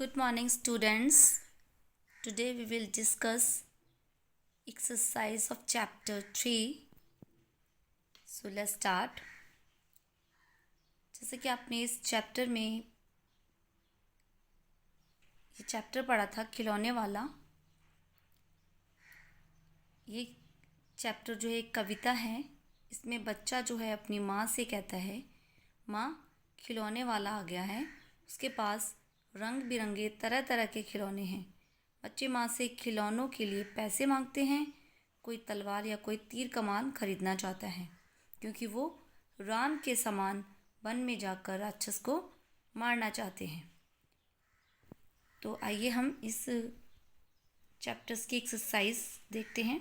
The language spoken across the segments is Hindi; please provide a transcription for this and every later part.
Good morning, students. Today we will discuss exercise of chapter 3. So let's start. जैसे कि आपने इस चैप्टर में ये चैप्टर पढ़ा था खिलौने वाला। ये चैप्टर जो है एक कविता है। इसमें बच्चा जो है अपनी माँ से कहता है, माँ खिलौने वाला आ गया है, उसके पास रंग बिरंगे तरह तरह के खिलौने हैं। बच्चे माँ से खिलौनों के लिए पैसे मांगते हैं। कोई तलवार या कोई तीर कमान खरीदना चाहता है, क्योंकि वो राम के समान वन में जाकर राक्षस को मारना चाहते हैं। तो आइए हम इस चैप्टर्स की एक्सरसाइज देखते हैं।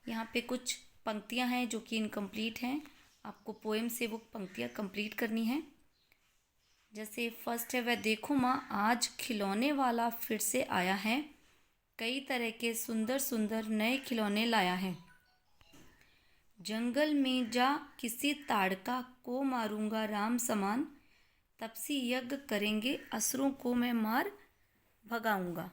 यहाँ पे कुछ पंक्तियाँ हैं जो कि इनकम्प्लीट हैं। आपको पोएम से वो पंक्तियाँ कंप्लीट करनी है। जैसे फर्स्ट है, वह देखो माँ आज खिलौने वाला फिर से आया है, कई तरह के सुंदर सुंदर नए खिलौने लाया है। जंगल में जा किसी ताड़का को मारूंगा राम समान, तपसी यज्ञ करेंगे असुरों को मैं मार भगाऊंगा।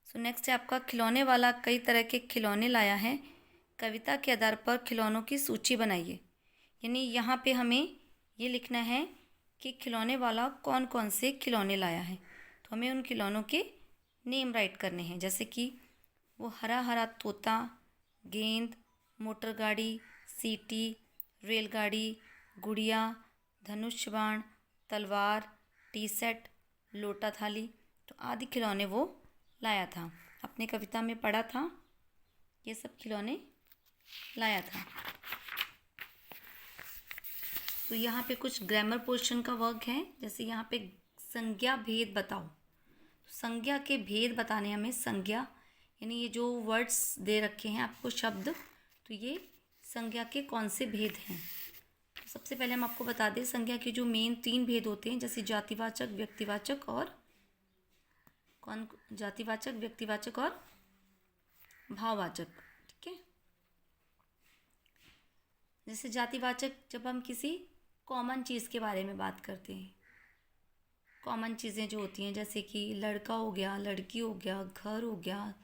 सो नेक्स्ट है आपका, खिलौने वाला कई तरह के खिलौने लाया है, कविता के आधार पर खिलौनों की सूची बनाइए। यानी यहाँ पे हमें ये लिखना है कि खिलौने वाला कौन कौन से खिलौने लाया है। तो हमें उन खिलौनों के नेम राइट करने हैं। जैसे कि वो हरा हरा तोता, गेंद, मोटर गाड़ी, सीटी, रेलगाड़ी, गुड़िया, धनुष बाण, तलवार, टी सेट, लोटा थाली, तो आदि खिलौने वो लाया था। अपने कविता में पढ़ा था, ये सब खिलौने लाया था। तो यहाँ पे कुछ ग्रामर पोर्शन का वर्क है। जैसे यहाँ पे संज्ञा भेद बताओ। तो संज्ञा के भेद बताने हमें संज्ञा, यानी ये जो वर्ड्स दे रखे हैं आपको शब्द, तो ये संज्ञा के कौन से भेद हैं। तो सबसे पहले हम आपको बता दें संज्ञा के जो मेन 3 भेद होते हैं, जैसे जातिवाचक, व्यक्तिवाचक और जातिवाचक, व्यक्तिवाचक और भाववाचक। ठीक है। जैसे जातिवाचक, जब हम किसी कॉमन चीज़ के बारे में बात करते हैं, कॉमन चीज़ें जो होती हैं, जैसे कि लड़का हो गया, लड़की हो गया, घर हो गया,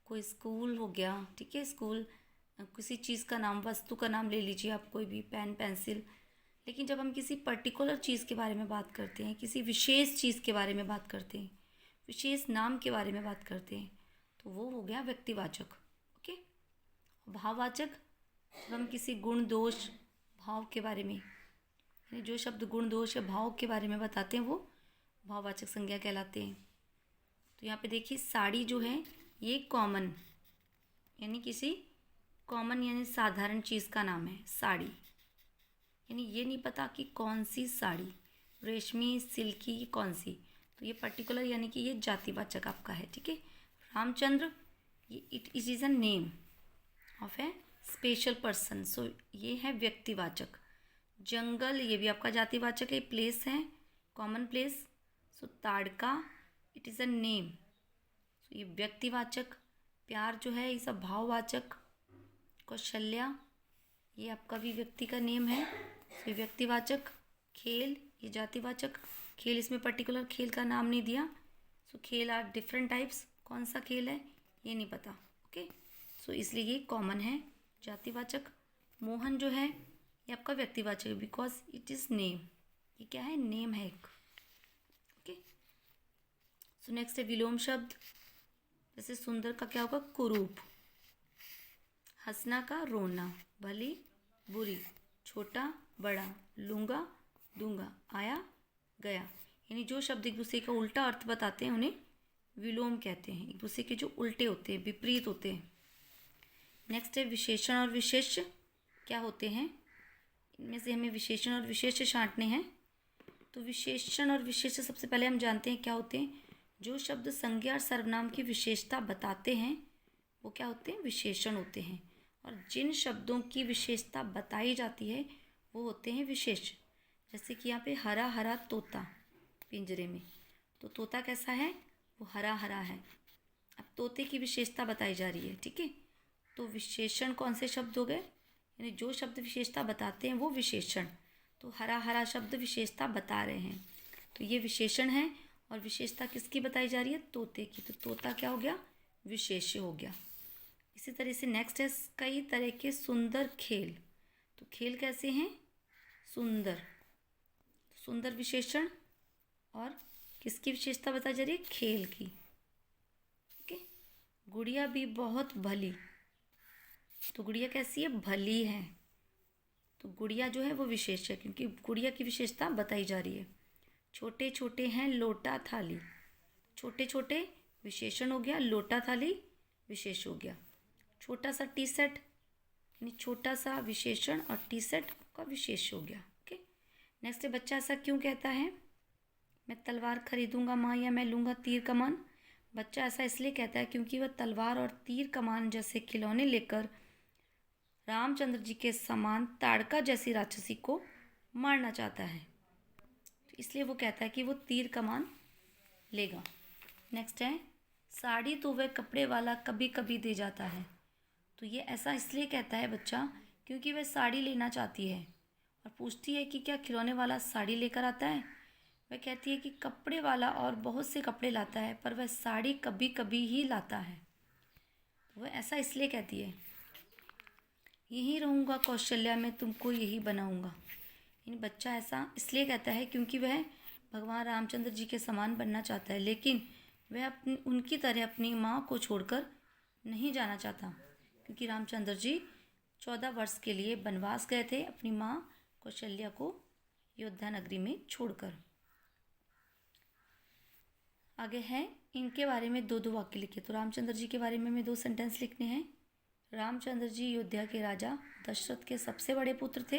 कोई स्कूल हो गया। ठीक है, स्कूल, किसी चीज़ का नाम, वस्तु का नाम ले लीजिए आप, कोई भी पेन, पेंसिल। लेकिन जब हम किसी पर्टिकुलर चीज़ के बारे में बात करते हैं, किसी विशेष चीज़ के बारे में बात करते हैं, विशेष नाम के बारे में बात करते हैं, तो वो हो गया व्यक्तिवाचक। ओके। भाववाचक, जब हम किसी गुण, दोष, भाव के बारे में, यानी जो शब्द गुण, दोष या भाव के बारे में बताते हैं, वो भाववाचक संज्ञा कहलाते हैं। तो यहाँ पे देखिए, साड़ी जो है ये कॉमन, यानी किसी कॉमन यानी साधारण चीज़ का नाम है साड़ी। यानी ये नहीं पता कि कौन सी साड़ी, रेशमी, सिल्की, कौन सी, तो ये पर्टिकुलर यानी कि ये जातिवाचक आपका है। ठीक है। रामचंद्र, ये it is a name of a special person, so ये है व्यक्तिवाचक। जंगल, ये भी आपका जातिवाचक है, प्लेस है, common place. So Tadaka, it is a name, so ये व्यक्तिवाचक। प्यार जो है, ये सब भाववाचक। कौशल्या, ये आपका भी व्यक्ति का नेम है, सो ये व्यक्तिवाचक। खेल, ये जातिवाचक। खेल, इसमें पर्टिकुलर खेल का नाम नहीं दिया। सो खेल आर डिफरेंट टाइप्स, कौन सा खेल है ये नहीं पता। ओके। सो इसलिए ये कॉमन है, जातिवाचक। मोहन जो है ये आपका व्यक्तिवाचक, बिकॉज इट इज़ नेम, ये क्या है, नेम है एक। ओके। सो नेक्स्ट है विलोम शब्द। जैसे सुंदर का क्या होगा, कुरूप। हंसना का रोना, भली बुरी, छोटा बड़ा, लूँगा दूंगा, आया गया। यानी जो शब्द एक दूसरे का उल्टा अर्थ बताते हैं उन्हें विलोम कहते हैं, एक दूसरे के जो उल्टे होते हैं, विपरीत होते हैं। नेक्स्ट है विशेषण और विशेष्य क्या होते हैं। इनमें से हमें विशेषण और विशेष्य छांटने हैं। तो विशेषण और विशेष्य सबसे पहले हम जानते हैं क्या होते हैं। जो शब्द संज्ञा और सर्वनाम की विशेषता बताते हैं वो क्या होते हैं, विशेषण होते हैं। और जिन शब्दों की विशेषता बताई जाती है वो होते हैं विशेष्य। जैसे कि यहाँ पे हरा हरा तोता पिंजरे में, तो तोता कैसा है, वो हरा हरा है। अब तोते की विशेषता बताई जा रही है। ठीक है। तो विशेषण कौन से शब्द हो गए, यानी जो शब्द विशेषता बताते हैं वो विशेषण। तो हरा हरा शब्द विशेषता बता रहे हैं। तो ये विशेषण है और विशेषता किसकी बताई जा रही है? तोते की। तो तोता क्या हो गया? विशेष्य हो गया। इसी तरह से नेक्स्ट है कई तरह के सुंदर खेल। तो खेल कैसे हैं? सुंदर। सुंदर विशेषण और किसकी विशेषता बताई जा रही है? खेल की। ओके। गुड़िया भी बहुत भली। तो गुड़िया कैसी है? भली है। तो गुड़िया जो है वो विशेष है क्योंकि गुड़िया की विशेषता बताई जा रही है। छोटे छोटे हैं लोटा थाली। छोटे छोटे विशेषण हो गया, लोटा थाली विशेष हो गया। छोटा सा टी सेट यानी छोटा सा विशेषण और टी सेट का विशेष हो गया। ओके। नेक्स्ट है बच्चा ऐसा क्यों कहता है? मैं तलवार खरीदूंगा माँ या मैं लूँगा तीर कमान। बच्चा ऐसा इसलिए कहता है क्योंकि वह तलवार और तीर कमान जैसे खिलौने लेकर रामचंद्र जी के समान ताड़का जैसी राक्षसी को मारना चाहता है, तो इसलिए वो कहता है कि वो तीर कमान लेगा। नेक्स्ट है साड़ी तो वह कपड़े वाला कभी कभी दे जाता है। तो ये ऐसा इसलिए कहता है बच्चा क्योंकि वह साड़ी लेना चाहती है और पूछती है कि क्या खिलौने वाला साड़ी लेकर आता है। वह कहती है कि कपड़े वाला और बहुत से कपड़े लाता है पर वह साड़ी कभी कभी ही लाता है। तो वह ऐसा इसलिए कहती है यहीं रहूँगा कौशल्या में तुमको यही बनाऊँगा। यानी बच्चा ऐसा इसलिए कहता है क्योंकि वह भगवान रामचंद्र जी के समान बनना चाहता है, लेकिन वह अपनी उनकी तरह अपनी माँ को छोड़कर नहीं जाना चाहता क्योंकि रामचंद्र जी 14 वर्ष के लिए वनवास गए थे अपनी माँ कौशल्या को अयोध्या नगरी में छोड़कर। आगे है इनके बारे में दो वाक्य लिखे। तो रामचंद्र जी के बारे में हमें 2 सेंटेंस लिखने हैं। रामचंद्र जी अयोध्या के राजा दशरथ के सबसे बड़े पुत्र थे।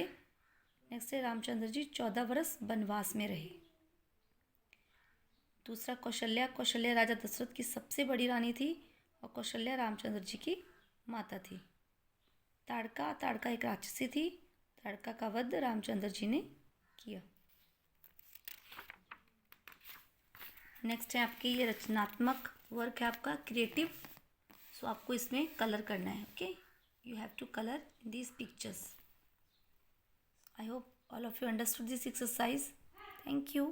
नेक्स्ट है रामचंद्र जी 14 वर्ष वनवास में रहे। दूसरा कौशल्या राजा दशरथ की सबसे बड़ी रानी थी और कौशल्या रामचंद्र जी की माता थी। ताड़का एक राक्षसी थी। ताड़का का वध रामचंद्र जी ने किया। नेक्स्ट है आपके ये रचनात्मक वर्क है आपका क्रिएटिव। सो आपको इसमें कलर करना है। Okay, you have to colour these pictures. I hope all of you understood this exercise. Thank you.